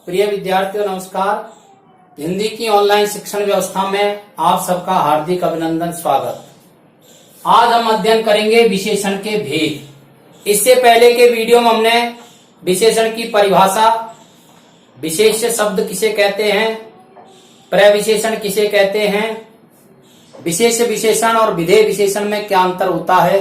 प्रिय विद्यार्थियों नमस्कार। हिंदी की ऑनलाइन शिक्षण व्यवस्था में आप सबका हार्दिक अभिनंदन, स्वागत। आज हम अध्ययन करेंगे विशेषण के भेद। इससे पहले के वीडियो में हमने विशेषण की परिभाषा, विशेष्य शब्द किसे कहते हैं, प्रविशेषण किसे कहते हैं, विशेष विशेषण और विधेय विशेषण में क्या अंतर होता है,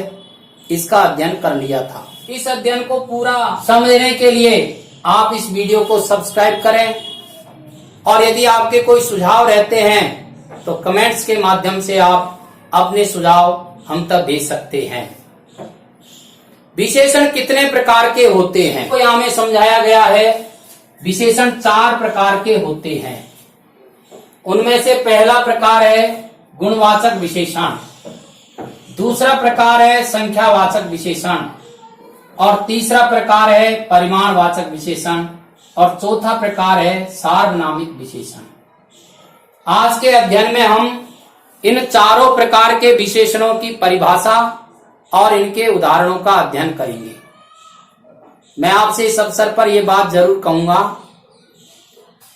इसका अध्ययन कर लिया था। इस अध्ययन को पूरा समझने के लिए आप इस वीडियो को सब्सक्राइब करें और यदि आपके कोई सुझाव रहते हैं तो कमेंट्स के माध्यम से आप अपने सुझाव हम तक भेज सकते हैं। विशेषण कितने प्रकार के होते हैं तो यहाँ में समझाया गया है। विशेषण 4 प्रकार के होते हैं। उनमें से पहला प्रकार है गुणवाचक विशेषण, दूसरा प्रकार है संख्यावाचक विशेषण और तीसरा प्रकार है परिमाणवाचक विशेषण और चौथा प्रकार है सार्वनामिक विशेषण। आज के अध्ययन में हम इन चारों प्रकार के विशेषणों की परिभाषा और इनके उदाहरणों का अध्ययन करेंगे। मैं आपसे इस अवसर पर यह बात जरूर कहूंगा,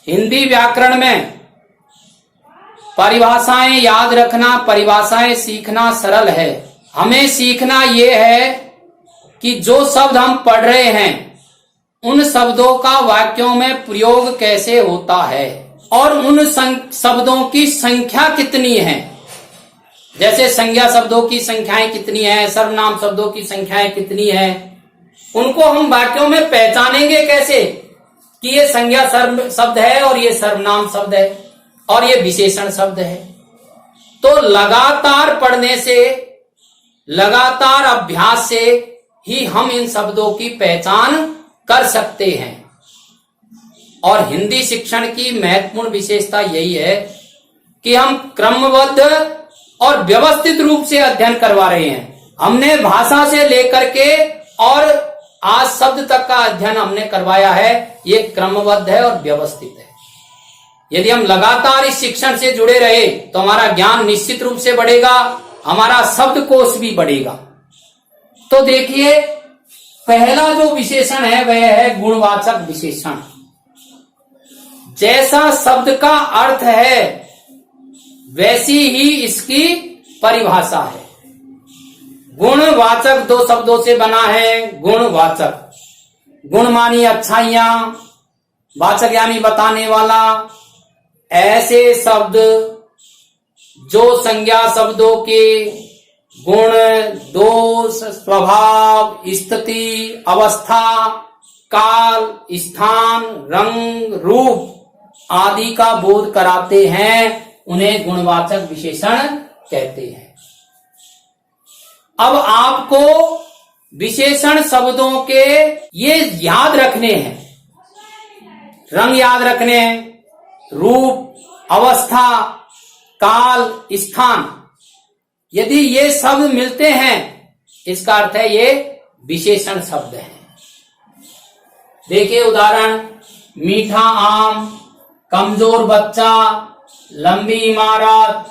हिंदी व्याकरण में परिभाषाएं याद रखना, परिभाषाएं सीखना सरल है। हमें सीखना यह है कि जो शब्द हम पढ़ रहे हैं उन शब्दों का वाक्यों में प्रयोग कैसे होता है और उन शब्दों की संख्या कितनी है। जैसे संज्ञा शब्दों की संख्याएं कितनी है, सर्वनाम शब्दों की संख्याएं कितनी है, उनको हम वाक्यों में पहचानेंगे कैसे कि ये संज्ञा शब्द है और ये सर्वनाम शब्द है और ये विशेषण शब्द है। तो लगातार पढ़ने से, लगातार अभ्यास से ही हम इन शब्दों की पहचान कर सकते हैं। और हिंदी शिक्षण की महत्वपूर्ण विशेषता यही है कि हम क्रमबद्ध और व्यवस्थित रूप से अध्ययन करवा रहे हैं। हमने भाषा से लेकर के और आज शब्द तक का अध्ययन हमने करवाया है। ये क्रमबद्ध है और व्यवस्थित है। यदि हम लगातार इस शिक्षण से जुड़े रहे तो हमारा ज्ञान निश्चित रूप से बढ़ेगा, हमारा शब्दकोश भी बढ़ेगा। तो देखिए, पहला जो विशेषण है वह है गुणवाचक विशेषण। जैसा शब्द का अर्थ है वैसी ही इसकी परिभाषा है। गुणवाचक 2 शब्दों से बना है। गुणवाचक, गुण मानी अच्छाइयां, वाचक यानी बताने वाला। ऐसे शब्द जो संज्ञा शब्दों के गुण, दोष, स्वभाव, स्थिति, अवस्था, काल, स्थान, रंग, रूप आदि का बोध कराते हैं, उन्हें गुणवाचक विशेषण कहते हैं। अब आपको विशेषण शब्दों के ये याद रखने हैं, रंग याद रखने हैं, रूप, अवस्था, काल, स्थान। यदि ये शब्द मिलते हैं इसका अर्थ है ये विशेषण शब्द है। देखिए उदाहरण, मीठा आम, कमजोर बच्चा, लंबी इमारत,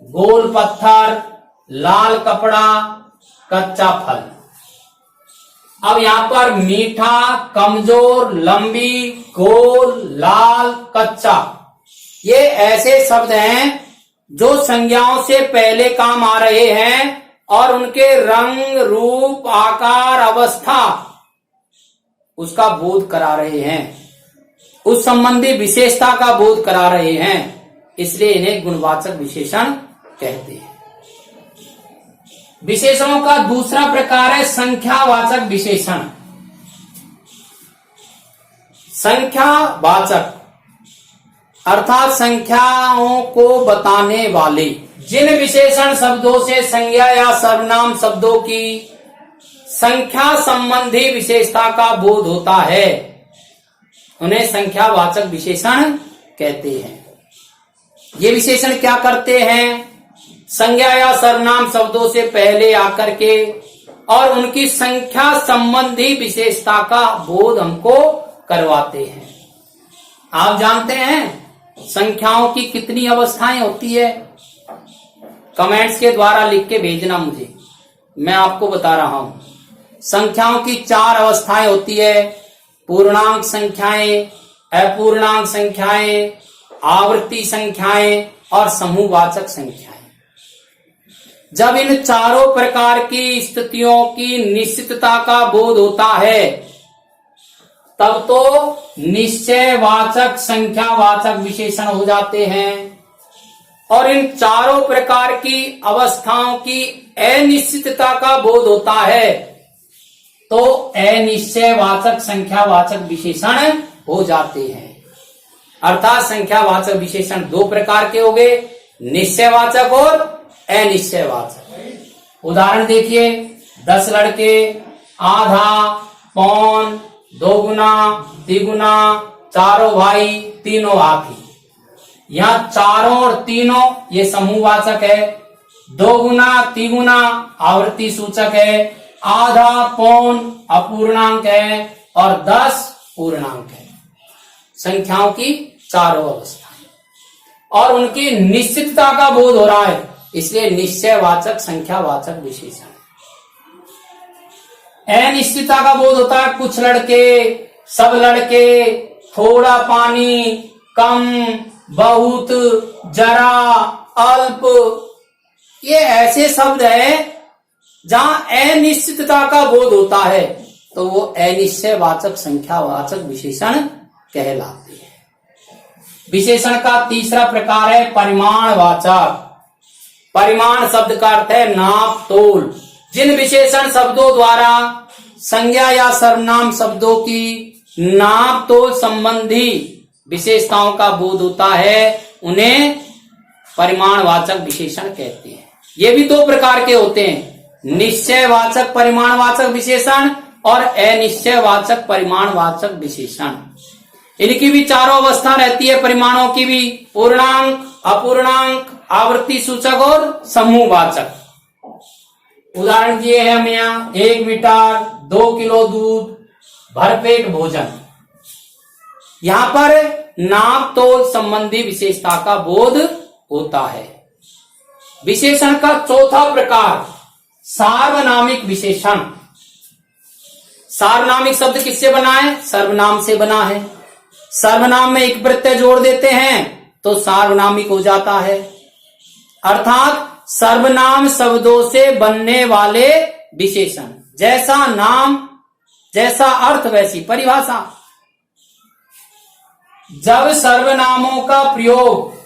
गोल पत्थर, लाल कपड़ा, कच्चा फल। अब यहां पर मीठा, कमजोर, लंबी, गोल, लाल, कच्चा, ये ऐसे शब्द हैं जो संज्ञाओं से पहले काम आ रहे हैं और उनके रंग, रूप, आकार, अवस्था उसका बोध करा रहे हैं, उस संबंधी विशेषता का बोध करा रहे हैं, इसलिए इन्हें गुणवाचक विशेषण कहते हैं। विशेषणों का दूसरा प्रकार है संख्यावाचक विशेषण। संख्यावाचक अर्थात संख्याओं को बताने वाले। जिन विशेषण शब्दों से संज्ञा या सर्वनाम शब्दों की संख्या संबंधी विशेषता का बोध होता है उन्हें संख्यावाचक विशेषण कहते हैं। ये विशेषण क्या करते हैं? संज्ञा या सर्वनाम शब्दों से पहले आकर के और उनकी संख्या संबंधी विशेषता का बोध हमको करवाते हैं। आप जानते हैं संख्याओं की कितनी अवस्थाएं होती है? कमेंट्स के द्वारा लिख के भेजना मुझे, मैं आपको बता रहा हूं। संख्याओं की 4 अवस्थाएं होती है। पूर्णांक संख्याएं, अपूर्णांक संख्याएं, आवर्ती संख्याएं और समूहवाचक संख्याएं। जब इन चारों प्रकार की स्थितियों की निश्चितता का बोध होता है तब तो निश्चयवाचक संख्यावाचक विशेषण हो जाते हैं। और इन चारों प्रकार की अवस्थाओं की अनिश्चितता का बोध होता है तो अनिश्चयवाचक संख्यावाचक विशेषण हो जाते हैं। अर्थात संख्यावाचक विशेषण दो प्रकार के हो गए, निश्चयवाचक और अनिश्चयवाचक। उदाहरण देखिए, 10 लड़के, आधा, पौन, 2 गुना, 3 गुना, चारों भाई, तीनों हाथी। यहाँ चारों और तीनों ये समूहवाचक है, 2 गुना, 3 गुना आवर्ती सूचक है, आधा, पौन अपूर्णांक है और 10 पूर्णांक है। संख्याओं की चारों अवस्थाएं और उनकी निश्चितता का बोध हो रहा है, इसलिए निश्चयवाचक संख्यावाचक विशेषण। अनिश्चितता का बोध होता है, कुछ लड़के, सब लड़के, थोड़ा पानी, कम, बहुत, जरा, अल्प, ये ऐसे शब्द है जहां अनिश्चितता का बोध होता है तो वो अनिश्चयवाचक संख्यावाचक विशेषण कहलाते हैं। विशेषण का तीसरा प्रकार है परिमाणवाचक। परिमाण शब्द का अर्थ है नाप तोल। जिन विशेषण शब्दों द्वारा संज्ञा या सर्वनाम शब्दों की नाप तोल संबंधी विशेषताओं का बोध होता है उन्हें परिमाणवाचक विशेषण कहते हैं। ये भी दो प्रकार के होते हैं, निश्चयवाचक परिमाणवाचक विशेषण और अनिश्चयवाचक परिमाणवाचक विशेषण। इनकी भी चारों अवस्था रहती है, परिमाणों की भी, पूर्णांक, अपूर्णांक, आवर्ती सूचक और समूहवाचक। उदाहरण दिए हैं हमें यहाँ, 1 मीटर, 2 किलो दूध, भरपेट भोजन। यहाँ पर नाप तोल संबंधी विशेषता का बोध होता है। विशेषण का चौथा प्रकार सार्वनामिक विशेषण। सार्वनामिक शब्द किससे बना है? सर्वनाम से बना है। सर्वनाम में एक प्रत्यय जोड़ देते हैं तो सार्वनामिक हो जाता है। अर्थात सर्वनाम शब्दों से बनने वाले विशेषण। जैसा नाम जैसा अर्थ वैसी परिभाषा। जब सर्वनामों का प्रयोग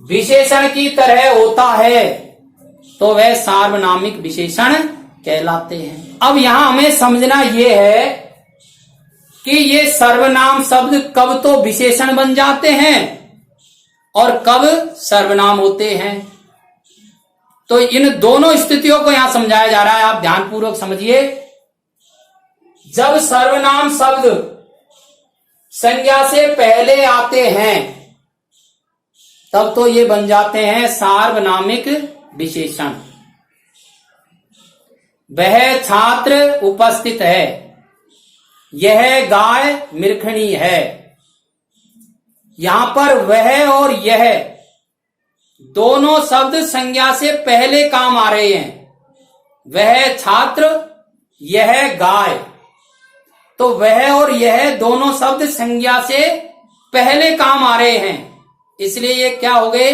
विशेषण की तरह होता है तो वह सार्वनामिक विशेषण कहलाते हैं। अब यहां हमें समझना यह है कि ये सर्वनाम शब्द कब तो विशेषण बन जाते हैं और कब सर्वनाम होते हैं। तो इन दोनों स्थितियों को यहां समझाया जा रहा है, आप ध्यानपूर्वक समझिए। जब सर्वनाम शब्द संज्ञा से पहले आते हैं तब तो ये बन जाते हैं सार्वनामिक विशेषण। वह छात्र उपस्थित है, यह गाय मिरखणी है। यहां पर वह और यह दोनों शब्द संज्ञा से पहले काम आ रहे हैं। वह छात्र, यह गाय, तो वह और यह दोनों शब्द संज्ञा से पहले काम आ रहे हैं, इसलिए ये क्या हो गए?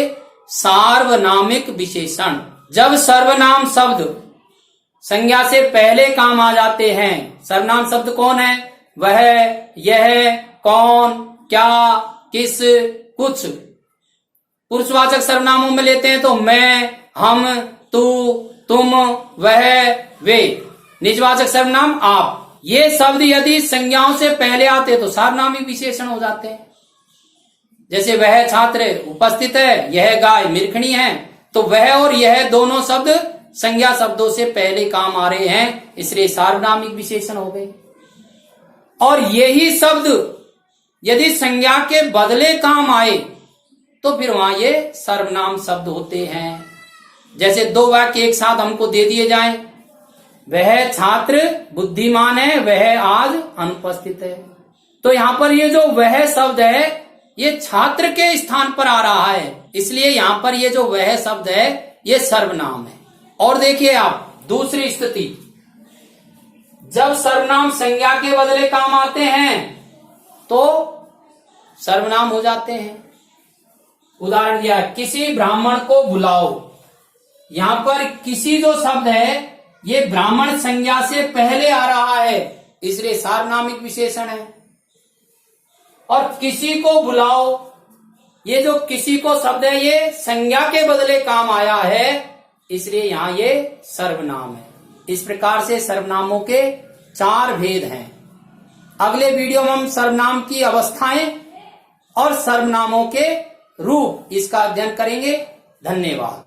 सार्वनामिक विशेषण। जब सर्वनाम शब्द संज्ञा से पहले काम आ जाते हैं, सर्वनाम शब्द कौन है? वह, यह, कौन, क्या, किस, कुछ। पुरुषवाचक सर्वनामों में लेते हैं तो मैं, हम, तू, तुम, वह, वे। निजवाचक सर्वनाम आप। ये शब्द यदि संज्ञाओं से पहले आते तो सार्वनामिक विशेषण हो जाते हैं। जैसे वह छात्र उपस्थित है, यह गाय मिरखणी है, तो वह और यह दोनों शब्द संज्ञा शब्दों से पहले काम आ रहे हैं, इसलिए सार्वनामिक विशेषण हो गए। और यही शब्द यदि संज्ञा के बदले काम आए तो फिर वहां ये सर्वनाम शब्द होते हैं। जैसे दो वाक्य एक साथ हमको दे दिए जाएं, वह छात्र बुद्धिमान है, वह आज अनुपस्थित है, तो यहां पर ये जो वह शब्द है ये छात्र के स्थान पर आ रहा है, इसलिए यहां पर ये जो वह शब्द है ये सर्वनाम है। और देखिए आप दूसरी स्थिति, जब सर्वनाम संज्ञा के बदले काम आते हैं तो सर्वनाम हो जाते हैं। उदाहरण दिया, किसी ब्राह्मण को बुलाओ। यहां पर किसी जो शब्द है ये ब्राह्मण संज्ञा से पहले आ रहा है, इसलिए सार्वनामिक विशेषण है। और किसी को बुलाओ, ये जो किसी को शब्द है ये संज्ञा के बदले काम आया है, इसलिए यहां ये सर्वनाम है। इस प्रकार से सर्वनामों के 4 भेद हैं। अगले वीडियो में हम सर्वनाम की अवस्थाएं और सर्वनामों के रूप इसका अध्ययन करेंगे। धन्यवाद।